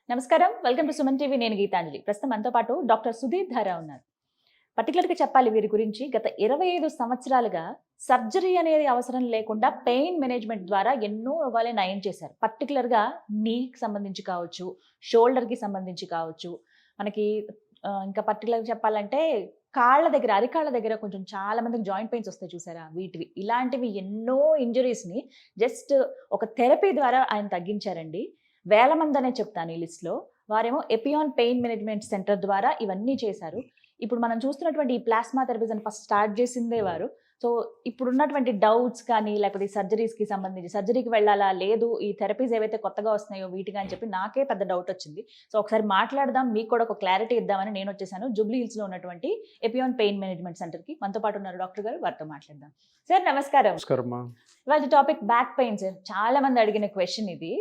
నమస్కారం, welcome to Suman TV. నేను గీతాంజలి. ప్రస్తుతం మనతో పాటు డాక్టర్ సుధీర్ ధారా ఉన్నారు. పర్టికులర్గా చెప్పాలి వీరి గురించి, గత 25 సంవత్సరాలుగా సర్జరీ అనేది అవసరం లేకుండా పెయిన్ మేనేజ్మెంట్ ద్వారా ఎన్నో రోగాలే నయం చేశారు. పర్టికులర్గా నీకి సంబంధించి కావచ్చు, షోల్డర్కి సంబంధించి కావచ్చు, మనకి ఇంకా పర్టికులర్గా చెప్పాలంటే కాళ్ళ దగ్గర, అరికాళ్ళ దగ్గర కొంచెం చాలా మందికి జాయింట్ పెయిన్స్ వస్తాయి చూసారా, వీటివి ఇలాంటివి ఎన్నో ఇంజరీస్ని జస్ట్ ఒక థెరపీ ద్వారా ఆయన తగ్గించారండి. వేల మంది అనే చెప్తాను ఈ లిస్ట్లో. వారేమో ఎపియాన్ పెయిన్ మేనేజ్మెంట్ సెంటర్ ద్వారా ఇవన్నీ చేశారు. ఇప్పుడు మనం చూస్తున్నటువంటి ఈ ప్లాస్మా థెరపీస్ అని ఫస్ట్ స్టార్ట్ చేసిందే వారు. సో ఇప్పుడున్నటువంటి డౌట్స్ కానీ, లేకపోతే సర్జరీస్కి సంబంధించి సర్జరీకి వెళ్ళాలా లేదు, ఈ థెరపీస్ ఏవైతే కొత్తగా వస్తున్నాయో వీటిగా అని చెప్పి నాకే పెద్ద డౌట్ వచ్చింది. సో ఒకసారి మాట్లాడదాం, మీకు కూడా ఒక క్లారిటీ ఇద్దామని నేను వచ్చేసాను జూబ్లీ హిల్స్లో ఉన్నటువంటి ఎపియాన్ పెయిన్ మేనేజ్మెంట్ సెంటర్కి. మనతో పాటు ఉన్నారు డాక్టర్ గారు, వారితో మాట్లాడదాం. సార్ నమస్కారం. ఇవాళ టాపిక్ బ్యాక్ పెయిన్. సార్ చాలా మంది అడిగిన క్వశ్చన్ ఇది.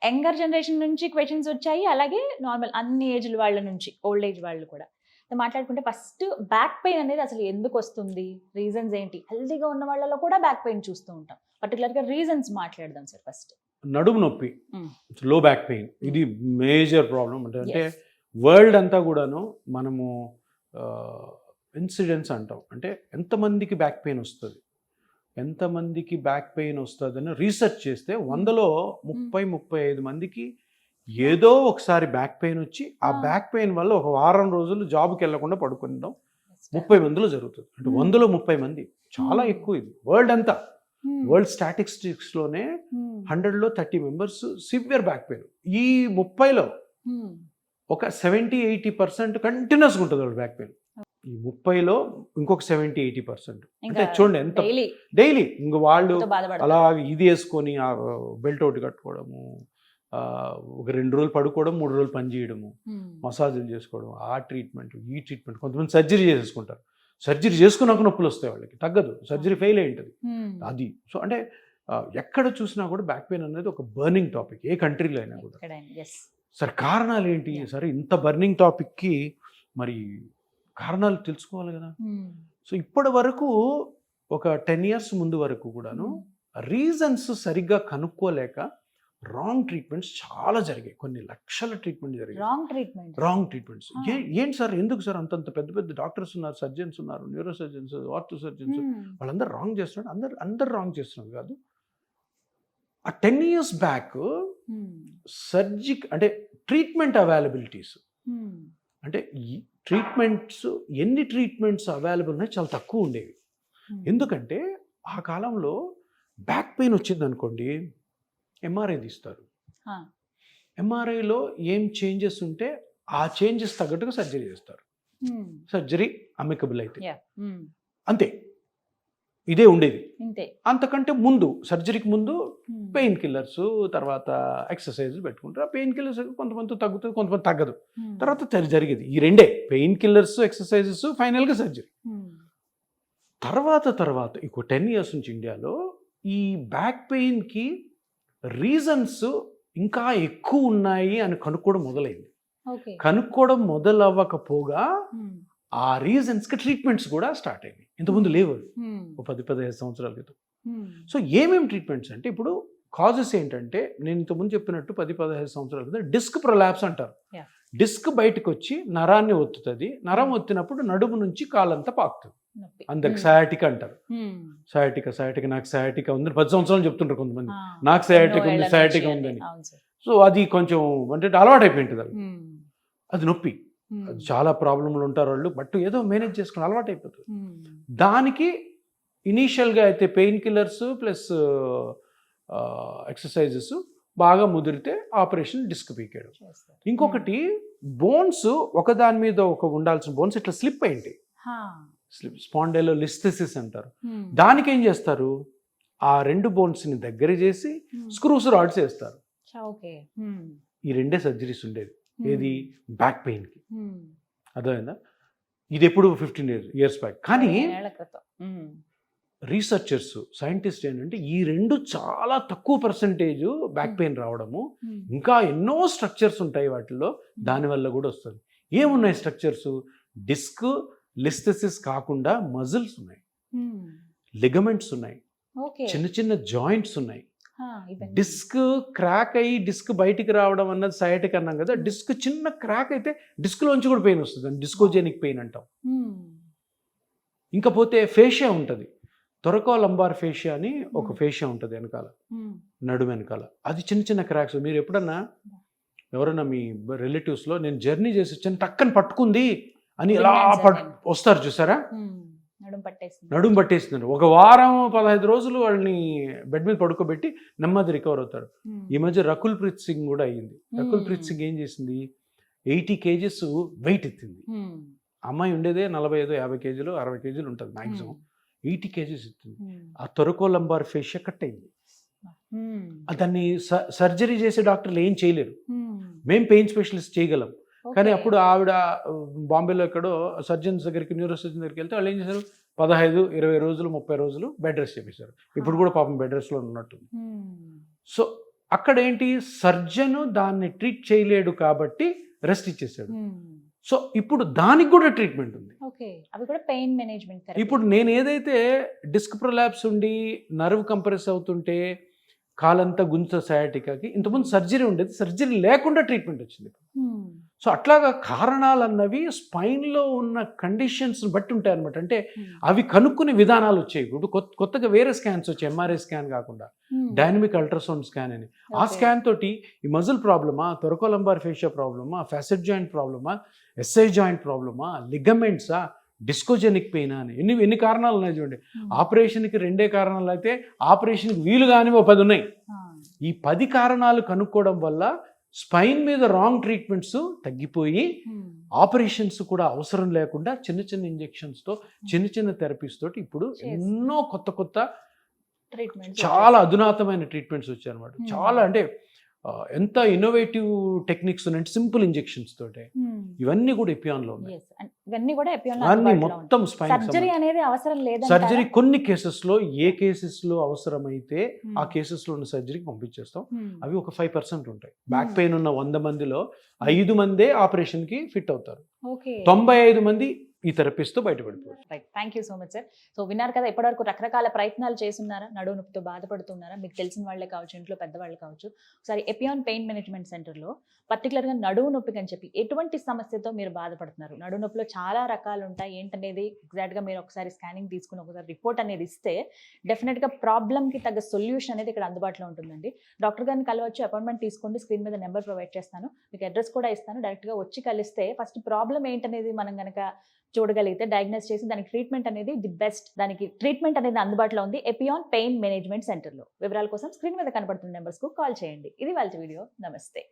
యంగర్ జనరేషన్ నుంచి క్వశ్చన్స్ వచ్చాయి, అలాగే నార్మల్ అన్ని ఏజ్ల వాళ్ళ నుంచి, ఓల్డ్ ఏజ్ వాళ్ళు కూడా. మాట్లాడుకుంటే ఫస్ట్ బ్యాక్ పెయిన్ అనేది అసలు ఎందుకు వస్తుంది, రీజన్స్ ఏంటి? హెల్తీగా ఉన్న వాళ్ళలో కూడా బ్యాక్ పెయిన్ చూస్తూ ఉంటాం. పర్టికులర్గా రీజన్స్ మాట్లాడదాం సార్. ఫస్ట్ నడుము నొప్పి, లో బ్యాక్ పెయిన్, ఇది మేజర్ ప్రాబ్లం. అంటే వరల్డ్ అంతా కూడాను మనము ఇన్సిడెంట్స్ అంటాం. అంటే ఎంతమందికి బ్యాక్ పెయిన్ వస్తుంది, ఎంతమందికి బ్యాక్ పెయిన్ వస్తుందని రీసెర్చ్ చేస్తే 100లో 30-35 మందికి ఏదో ఒకసారి బ్యాక్ పెయిన్ వచ్చి ఆ బ్యాక్ పెయిన్ వల్ల ఒక వారం రోజులు జాబ్కి వెళ్లకుండా పడుకుందాం 30 మందిలో జరుగుతుంది. అంటే 100లో 30 మంది, చాలా ఎక్కువ. ఇది వరల్డ్ అంతా, వరల్డ్ స్టాటిస్టిక్స్లోనే 100లో 30 మెంబర్స్ సివియర్ బ్యాక్ పెయిన్. ఈ 30లో ఒక 70-80% కంటిన్యూస్గా ఉంటుంది వాళ్ళు బ్యాక్ పెయిన్. ఈ 30లో ఇంకొక 70-80%. అంటే చూడండి ఎంత డైలీ ఇంక వాళ్ళు అలా ఇది వేసుకొని ఆ బెల్ట్ ఒకటి కట్టుకోవడము, ఒక 2 రోజులు పడుకోవడం, 3 రోజులు పని చేయడము, మసాజులు చేసుకోవడం, ఆ ట్రీట్మెంట్ ఈ ట్రీట్మెంట్. కొంతమంది సర్జరీ చేసుకుంటారు, సర్జరీ చేసుకున్నాక నొప్పులు వస్తాయి వాళ్ళకి, తగ్గదు, సర్జరీ ఫెయిల్ అయి ఉంటుంది అది. సో అంటే ఎక్కడ చూసినా కూడా బ్యాక్ పెయిన్ అనేది ఒక బర్నింగ్ టాపిక్, ఏ కంట్రీలో అయినా కూడా. సరే కారణాలు ఏంటి? సరే ఇంత బర్నింగ్ టాపిక్కి మరి కారణాలు తెలుసుకోవాలి కదా. సో ఇప్పటి వరకు ఒక 10 years ముందు వరకు కూడాను రీజన్స్ సరిగ్గా కనుక్కోలేక రాంగ్ ట్రీట్మెంట్స్ చాలా జరిగాయి. కొన్ని లక్షల ట్రీట్మెంట్ జరిగాయి, రాంగ్ ట్రీట్మెంట్స్. ఏంటి సార్, ఎందుకు సార్ అంతంత పెద్ద పెద్ద డాక్టర్స్ ఉన్నారు, సర్జన్స్ ఉన్నారు, న్యూరో సర్జన్స్, ఆర్థో సర్జన్స్, వాళ్ళందరూ రాంగ్ చేస్తున్నారు. అందరు రాంగ్ చేస్తున్నారు కాదు. ఆ 10 years బ్యాక్ అంటే ట్రీట్మెంట్ అవైలబిలిటీస్, అంటే ఈ ట్రీట్మెంట్స్, ఎన్ని ట్రీట్మెంట్స్ అవైలబుల్ ఉన్నాయి చాలా తక్కువ ఉండేవి. ఎందుకంటే ఆ కాలంలో బ్యాక్ పెయిన్ వచ్చింది అనుకోండి, ఎంఆర్ఐ తీస్తారు. ఎంఆర్ఐలో ఏం చేంజెస్ ఉంటే ఆ చేంజెస్ తగ్గట్టుగా సర్జరీ చేస్తారు. సర్జరీ అమికబుల్ అయితే అంతే, ఇదే ఉండేది. అంతకంటే ముందు, సర్జరీకి ముందు పెయిన్ కిల్లర్స్, తర్వాత ఎక్సర్సైజ్ పెట్టుకుంటారు. ఆ పెయిన్ కిల్లర్స్ కొంతమంది తగ్గుతుంది, కొంతమంది తగ్గదు. తర్వాత జరిగేది ఈ రెండే, పెయిన్ కిల్లర్స్, ఎక్సర్సైజెస్, ఫైనల్గా సర్జరీ. తర్వాత ఇంకో 10 years నుంచి ఇండియాలో ఈ బ్యాక్ పెయిన్కి రీజన్స్ ఇంకా ఎక్కువ ఉన్నాయి అని కనుక్కోవడం మొదలైంది. కనుక్కోవడం మొదలవ్వకపోగా ఆ రీజన్స్కి ట్రీట్మెంట్స్ కూడా స్టార్ట్ అయ్యాయి. ఇంతకుముందు లేవు, 10-15 సంవత్సరాల క్రితం. సో ఏమేమి ట్రీట్మెంట్స్ అంటే, ఇప్పుడు కాజెస్ ఏంటంటే, నేను ఇంతకుముందు చెప్పినట్టు 10-15 సంవత్సరాల క్రితం డిస్క్ ప్రొలాప్స్ అంటారు. డిస్క్ బయటకు వచ్చి నరాన్ని ఒత్తుతుంది, నరం ఒత్తినప్పుడు నడుము నుంచి కాలంతా పాకుతుంది. అందరికి సయాటిక అంటారు. సయాటిక నాకు సయాటిక ఉందని 10 సంవత్సరాలు చెప్తుంటారు కొంతమంది, నాకు సయాటిక ఉందని. సో అది కొంచెం అంటే అలవాటు అయిపోయింటుంది, అది నొప్పి, అది చాలా ప్రాబ్లంలు ఉంటారు వాళ్ళు, బట్ ఏదో మేనేజ్ చేసుకుని అలవాటు అయిపోతుంది. దానికి ఇనీషియల్గా అయితే పెయిన్ కిల్లర్స్ ప్లస్ ఎక్సర్సైజెస్, బాగా ముదిరితే ఆపరేషన్ డిస్క్ పీకేయడం. ఇంకొకటి బోన్స్ ఒకదాని మీద ఒక ఉండాల్సిన బోన్స్ ఇట్లా స్లిప్ అయింది, స్పాండైలోలిస్థెసిస్ అంటారు. దానికి ఏం చేస్తారు, ఆ 2 బోన్స్ని దగ్గర చేసి స్క్రూస్ రాడ్స్ వేస్తారు. ఈ 2 సర్జరీస్ ఉండేది ఏది, బ్యాక్ పెయిన్కి. అర్థమైందా? ఇది ఎప్పుడు 15 years బ్యాక్. కానీ రీసెర్చర్స్, సైంటిస్ట్ ఏంటంటే, ఈ 2 చాలా తక్కువ పర్సంటేజ్ బ్యాక్ పెయిన్ రావడము, ఇంకా ఎన్నో స్ట్రక్చర్స్ ఉంటాయి వాటిల్లో, దానివల్ల కూడా వస్తుంది. ఏమున్నాయి స్ట్రక్చర్స్? డిస్క్, లిస్థెసిస్ కాకుండా మజిల్స్ ఉన్నాయి, లిగమెంట్స్ ఉన్నాయి, చిన్న చిన్న జాయింట్స్ ఉన్నాయి, డిస్క్ క్రాక్ అయ్యి డిస్క్ బయటికి రావడం అన్నది సయాటిక్ అన్నాం కదా, డిస్క్ చిన్న క్రాక్ అయితే డిస్క్ లోంచి కూడా పెయిన్ వస్తుంది, డిస్కోజెనిక్ పెయిన్ అంటాం. ఇంకా పోతే ఫేషియా ఉంటుంది, తొరకో లంబార్ ఫేషియా అని ఒక ఫేషియా ఉంటుంది వెనకాల, నడుము వెనకాల. అది చిన్న చిన్న క్రాక్స్. మీరు ఎప్పుడన్నా ఎవరన్నా మీ రిలేటివ్స్లో నేను జర్నీ చేసి వచ్చాను టక్కని పట్టుకుంది అని ఇలా వస్తారు చూసారా, నడుము పట్టేస్తున్నారు. ఒక వారం 15 రోజులు వాళ్ళని బెడ్ మీద పడుకోబెట్టి నెమ్మది రికవర్ అవుతారు. ఈ మధ్య రకుల్ ప్రీత్ సింగ్ కూడా అయ్యింది. రకుల్ ప్రీత్ సింగ్ ఏం చేసింది, 80 kgs వెయిట్ ఎత్తింది. అమ్మాయి ఉండేదే 45-50 kgs 60 kgs ఉంటుంది మ్యాక్సిమం. 80 kgs ఎత్తింది. ఆ తొరకో లంబార్ ఫేషియా కట్ అయింది. దాన్ని సర్జరీ చేసే డాక్టర్లు ఏం చేయలేరు, మేము పెయిన్ స్పెషలిస్ట్ చేయగలం. కానీ అప్పుడు ఆవిడ బాంబేలో ఎక్కడో సర్జన్స్ దగ్గరికి, న్యూరో సర్జన్ దగ్గరికి వెళ్తే వాళ్ళు ఏం చేశారు, 15-20 రోజులు 30 రోజులు బెడ్ రెస్ట్ చేశారు. ఇప్పుడు కూడా పాపం బెడ్ రెస్ట్లో ఉన్నట్టుంది. సో అక్కడ ఏంటి, సర్జన్ దాన్ని ట్రీట్ చేయలేడు కాబట్టి రెస్ట్ ఇచ్చేసాడు. సో ఇప్పుడు దానికి కూడా ట్రీట్మెంట్ ఉంది. ఇప్పుడు నేను ఏదైతే డిస్క్ ప్రొలాప్స్ ఉండి నర్వ్ కంప్రెస్ అవుతుంటే కాలంతా గుంజ సయాటికాకి ఇంతకుముందు సర్జరీ ఉండేది, సర్జరీ లేకుండా ట్రీట్మెంట్ వచ్చింది. సో అట్లాగా కారణాలు అన్నవి స్పైన్లో ఉన్న కండిషన్స్ బట్టి ఉంటాయి అనమాట. అంటే అవి కనుక్కునే విధానాలు వచ్చాయి. ఇప్పుడు కొత్తగా వేరే స్కాన్స్ వచ్చాయి, ఎంఆర్ఐ స్కాన్ కాకుండా డైనమిక్ అల్ట్రాసౌండ్ స్కాన్ అని. ఆ స్కాన్ తోటి ఈ మజిల్ ప్రాబ్లమా, తొరకో లంబార్ ఫేషియా ప్రాబ్లమా, ఫ్యాసెట్ జాయింట్ ప్రాబ్లమా, ఎస్ఐ జాయింట్ ప్రాబ్లమా, లిగమెంట్సా, డిస్కోజెనిక్ పెయిన్ అని ఎన్ని కారణాలు ఉన్నాయి చూడండి. ఆపరేషన్కి 2 కారణాలు అయితే ఆపరేషన్కి వీలు కాని 10 ఉన్నాయి. ఈ 10 కారణాలు కనుక్కోవడం వల్ల స్పైన్ మీద రాంగ్ ట్రీట్మెంట్స్ తగ్గిపోయి ఆపరేషన్స్ కూడా అవసరం లేకుండా చిన్న చిన్న ఇంజెక్షన్స్తో, చిన్న చిన్న థెరపీస్ తోటి ఇప్పుడు ఎన్నో కొత్త చాలా అధునాతమైన ట్రీట్మెంట్స్ వచ్చాయి అనమాట. చాలా అంటే ఎంత ఇన్నోవేటివ్ టెక్నిక్స్ ఉన్నాయంటే సింపుల్ ఇంజెక్షన్స్ తోటే ఇవన్నీ కూడా ఎపియాన్లో ఉన్నాయి. మొత్తం స్పైన్ సర్జరీ అనేది అవసరం లేదు. సర్జరీ కొన్ని కేసెస్లో, ఏ కేసెస్లో అవసరమైతే ఆ కేసెస్లో ఉన్న సర్జరీకి పంపించేస్తాం. అవి ఒక 5% ఉంటాయి. బ్యాక్ పెయిన్ ఉన్న 100 మందిలో 5 మందే ఆపరేషన్కి ఫిట్ అవుతారు, 95 మంది ఈ థెరపీస్తో బయటపడిపోవచ్చు. Thank you so much sir. So విన్నారు కదా, ఇప్పటివరకు రకరకాల ప్రయత్నాలు చేస్తున్నారా, నడుము నొప్పితో బాధపడుతున్నారా, మీకు తెలిసిన వాళ్ళే కావచ్చు, ఇంట్లో పెద్దవాళ్ళు కావచ్చు, ఒకసారి ఎపియాన్ పెయిన్ మేనేజ్మెంట్ సెంటర్లో పర్టికులర్గా నడుము నొప్పికి అని చెప్పి ఎటువంటి సమస్యతో మీరు బాధపడుతున్నారు, నడుము నొప్పిలో చాలా రకాలు ఉంటాయి ఏంటనేది ఎగ్జాక్ట్గా మీరు ఒకసారి స్కానింగ్ తీసుకుని ఒకసారి రిపోర్ట్ అనేది ఇస్తే డెఫినెట్గా ప్రాబ్లమ్కి తగ్గ సొల్యూషన్ అనేది ఇక్కడ అందుబాటులో ఉంటుందండి. డాక్టర్ గారిని కలవచ్చు, అపాయింట్మెంట్ తీసుకోండి, స్క్రీన్ మీద నెంబర్ ప్రొవైడ్ చేస్తాను, మీకు అడ్రస్ కూడా ఇస్తాను. డైరెక్ట్గా వచ్చి కలిస్తే ఫస్ట్ ప్రాబ్లం ఏంటనేది మనం కనుక చూడగలిగితే డయాగ్నోస్ చేసి దానికి ట్రీట్మెంట్ అనేది ది బెస్ట్, దానికి ట్రీట్మెంట్ అనేది అందుబాటులో ఉంది ఎపియాన్ పెయిన్ మేనేజ్మెంట్ సెంటర్లో. వివరాల కోసం స్క్రీన్ మీద కనబడుతున్న నెంబర్స్కు కాల్ చేయండి. ఇది వాళ్ళ వీడియో. నమస్తే.